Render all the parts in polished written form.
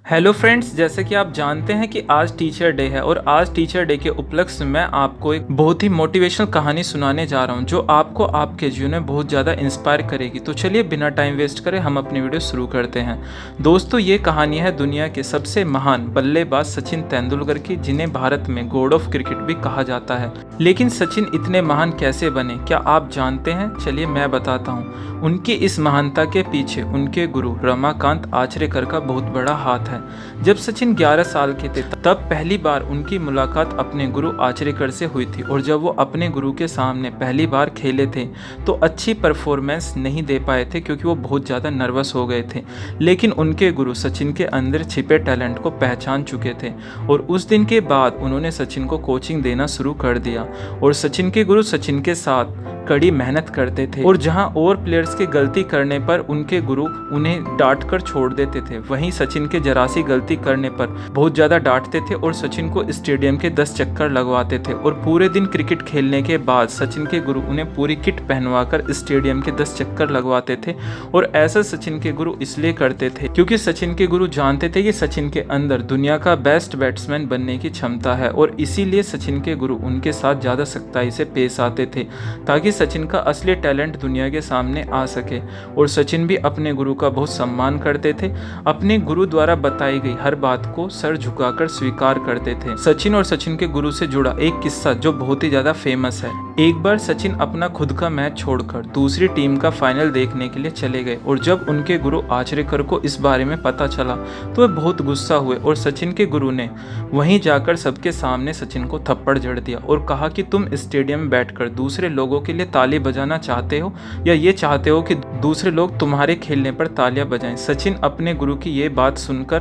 Hello friends, जैसे कि आप जानते हैं कि आज टीचर डे है और आज टीचर डे के उपलक्ष्य में मैं आपको एक बहुत ही मोटिवेशनल कहानी सुनाने जा रहा हूं जो आपको आपके जीवन में बहुत ज़्यादा इंस्पायर करेगी। तो चलिए बिना टाइम वेस्ट करे हम अपनी वीडियो शुरू करते हैं। दोस्तों, ये कहानी है दुनिया के सबसे महान बल्लेबाज सचिन तेंदुलकर की, जिन्हें भारत में गॉड ऑफ क्रिकेट भी कहा जाता है। लेकिन सचिन इतने महान कैसे बने, क्या आप जानते हैं? चलिए मैं बताता हूँ। उनकी इस महानता के पीछे उनके गुरु रमाकांत आचरेकर का बहुत बड़ा हाथ है। जब सचिन 11 साल के थे तब पहली बार उनकी मुलाकात अपने गुरु आचरेकर से हुई थी, और जब वो अपने गुरु के सामने पहली बार खेले थे तो अच्छी परफॉर्मेंस नहीं दे पाए थे क्योंकि वो बहुत ज़्यादा नर्वस हो गए थे। लेकिन उनके गुरु सचिन के अंदर छिपे टैलेंट को पहचान चुके थे और उस दिन के बाद उन्होंने सचिन को कोचिंग देना शुरू कर दिया। और सचिन के गुरु सचिन के साथ कड़ी मेहनत करते थे, और जहां और प्लेयर्स के गलती करने पर उनके गुरु उन्हें डांट कर छोड़ देते थे, वहीं सचिन के जरा सी गलती करने पर बहुत ज़्यादा डांटते थे और सचिन को स्टेडियम के 10 चक्कर लगवाते थे। और पूरे दिन क्रिकेट खेलने के बाद सचिन के गुरु उन्हें पूरी किट पहनवाकर स्टेडियम के 10 चक्कर लगवाते थे। और ऐसा सचिन के गुरु इसलिए करते थे क्योंकि सचिन के गुरु जानते थे कि सचिन के अंदर दुनिया का बेस्ट बैट्समैन बनने की क्षमता है, और इसीलिए सचिन के गुरु उनके साथ ज़्यादा सख्ताई से पेश आते थे ताकि सचिन का असली टैलेंट दुनिया के सामने आ सके। और सचिन भी अपने गुरु का बहुत सम्मान करते थे, अपने गुरु द्वारा बताई गई हर बात को सर झुकाकर स्वीकार करते थे। सचिन और सचिन के गुरु से जुड़ा एक किस्सा जो बहुत ही ज्यादा फेमस है। एक बार सचिन अपना खुद का मैच छोड़कर दूसरी टीम का फाइनल देखने के लिए चले गए, और जब उनके गुरु आचरेकर को इस बारे में पता चला तो वे बहुत गुस्सा हुए, और सचिन के गुरु ने वहीं जाकर सबके सामने सचिन को थप्पड़ जड़ दिया और कहा कि तुम स्टेडियम में बैठकर दूसरे लोगों के लिए ताली बजाना चाहते हो या ये चाहते हो कि दूसरे लोग तुम्हारे खेलने पर तालियां बजाएं। सचिन अपने गुरु की ये बात सुनकर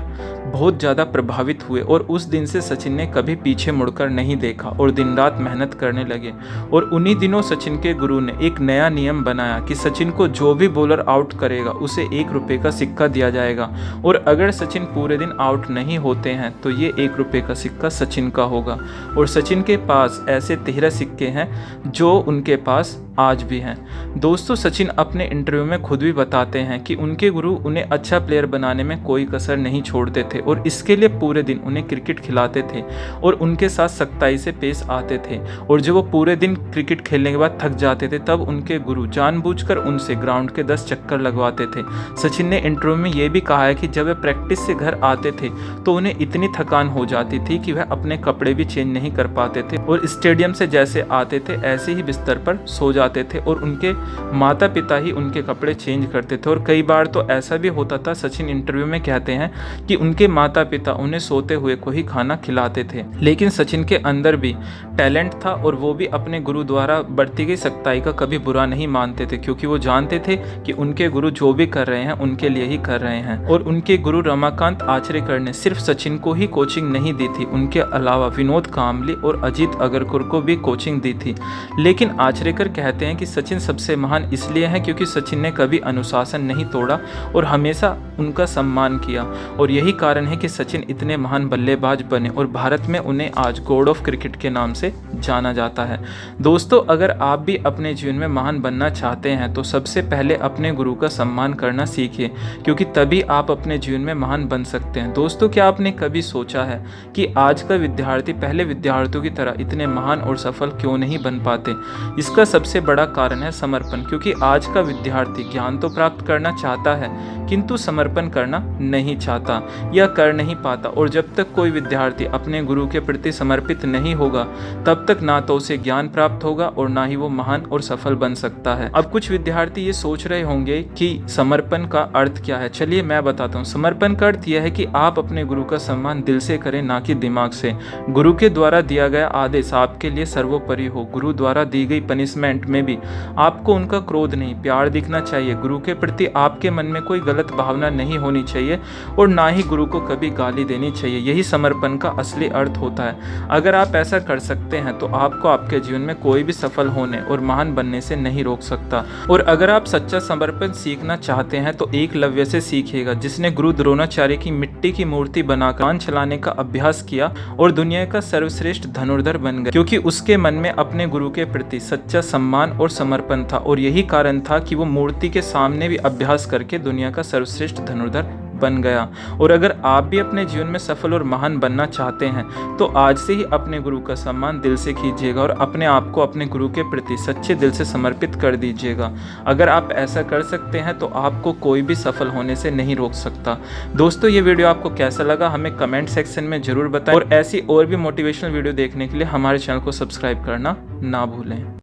बहुत ज़्यादा प्रभावित हुए, और उस दिन से सचिन ने कभी पीछे मुड़कर नहीं देखा और दिन रात मेहनत करने लगे। और उन्हीं दिनों सचिन के गुरु ने एक नया नियम बनाया कि सचिन को जो भी बॉलर आउट करेगा उसे 1 रुपये का सिक्का दिया जाएगा, और अगर सचिन पूरे दिन आउट नहीं होते हैं तो ये 1 रुपये का सिक्का सचिन का होगा। और सचिन के पास ऐसे 13 सिक्के हैं जो उनके पास आज भी हैं। दोस्तों, सचिन अपने इंटरव्यू में खुद भी बताते हैं कि उनके गुरु उन्हें अच्छा प्लेयर बनाने में कोई कसर नहीं छोड़ते थे, और इसके लिए पूरे दिन उन्हें क्रिकेट खिलाते थे और उनके साथ सख्ताई से पेश आते थे। और जब वो पूरे दिन क्रिकेट खेलने के बाद थक जाते थे तब उनके गुरु जानबूझकर उनसे ग्राउंड के 10 चक्कर लगवाते थे। सचिन ने इंटरव्यू में ये भी कहा है कि जब वे प्रैक्टिस से घर आते थे तो उन्हें इतनी थकान हो जाती थी कि वह अपने कपड़े भी चेंज नहीं कर पाते थे, और स्टेडियम से जैसे आते थे ऐसे ही बिस्तर पर सो जाते थे, और उनके माता पिता ही उनके कपड़े चेंज करते थे। और कई बार तो ऐसा भी होता था, सचिन इंटरव्यू में कहते हैं कि उनके माता पिता उन्हें सोते हुए को ही खाना खिलाते थे। लेकिन सचिन के अंदर भी टैलेंट था, और वो भी अपने गुरु द्वारा बरती गई सख्ताई का कभी बुरा नहीं मानते थे, क्योंकि वो जानते थे कि उनके गुरु जो भी कर रहे हैं उनके लिए ही कर रहे हैं। और उनके गुरु रमाकांत आचरेकर ने सिर्फ सचिन को ही कोचिंग नहीं दी थी, उनके अलावा विनोद कांबली और अजीत अगरकर को भी कोचिंग दी थी। लेकिन आचरेकर कहते हैं कि सचिन सबसे महान इसलिए है क्योंकि सचिन ने कभी अनुशासन नहीं तोड़ा और हमेशा उनका सम्मान किया, और यही कारण है कि सचिन इतने महान बल्लेबाज बने और भारत में उन्हें आज गॉड ऑफ क्रिकेट के नाम से जाना जाता है। दोस्तों, अगर आप भी अपने जीवन में महान बनना चाहते हैं तो सबसे पहले अपने गुरु का सम्मान करना सीखिए, क्योंकि तभी आप अपने जीवन में महान बन सकते हैं। दोस्तों, क्या आपने कभी सोचा है कि आज का विद्यार्थी पहले विद्यार्थियों की तरह इतने महान और सफल क्यों नहीं बन पाते? इसका सबसे बड़ा कारण है समर्पण, क्योंकि आज का विद्यार्थी ज्ञान तो प्राप्त करना चाहता है किंतु समर्पण करना नहीं चाहता या कर नहीं पाता। और जब तक कोई विद्यार्थी अपने गुरु के प्रति समर्पित नहीं होगा तब तक ना तो उसे ज्ञान प्राप्त होगा और ना ही वो महान और सफल बन सकता है। अब कुछ विद्यार्थी ये सोच रहे होंगे कि समर्पण का अर्थ क्या है। चलिए मैं बताता हूँ। समर्पण का अर्थ यह है कि आप अपने गुरु का सम्मान दिल से करें, ना कि दिमाग से। गुरु के द्वारा दिया गया आदेश आपके लिए सर्वोपरि हो। गुरु द्वारा दी गई पनिशमेंट में भी आपको उनका क्रोध नहीं, प्यार दिखना चाहिए। गुरु के प्रति आपके मन में कोई गलत भावना नहीं होनी चाहिए, और ना ही गुरु को कभी गाली देनी चाहिए। यही समर्पण का असली अर्थ होता है। अगर आप ऐसा कर सकते हैं तो आपको आपके जीवन में कोई भी सफल होने और महान बनने से नहीं रोक सकता। और अगर आप सच्चा समर्पण सीखना चाहते हैं तो एकलव्य से सीखिएगा, जिसने गुरु द्रोणाचार्य की मिट्टी की मूर्ति बनाकर बाण चलाने का अभ्यास किया और दुनिया का सर्वश्रेष्ठ धनुर्धर बन गया, क्योंकि उसके मन में अपने गुरु के प्रति सच्चा सम्मान और समर्पण था। और यही कारण था कि वो मूर्ति के सामने भी अभ्यास करके दुनिया का सर्वश्रेष्ठ धनुर्धर बन गया। और अगर आप भी अपने जीवन में सफल और महान बनना चाहते हैं तो आज से ही अपने गुरु का सम्मान दिल से कीजिएगा और अपने आप को अपने गुरु के प्रति सच्चे दिल से समर्पित कर दीजिएगा। अगर आप ऐसा कर सकते हैं तो आपको कोई भी सफल होने से नहीं रोक सकता। दोस्तों, ये वीडियो आपको कैसा लगा हमें कमेंट सेक्शन में जरूर बताएं और ऐसी और भी मोटिवेशनल वीडियो देखने के लिए हमारे चैनल को सब्सक्राइब करना ना भूलें।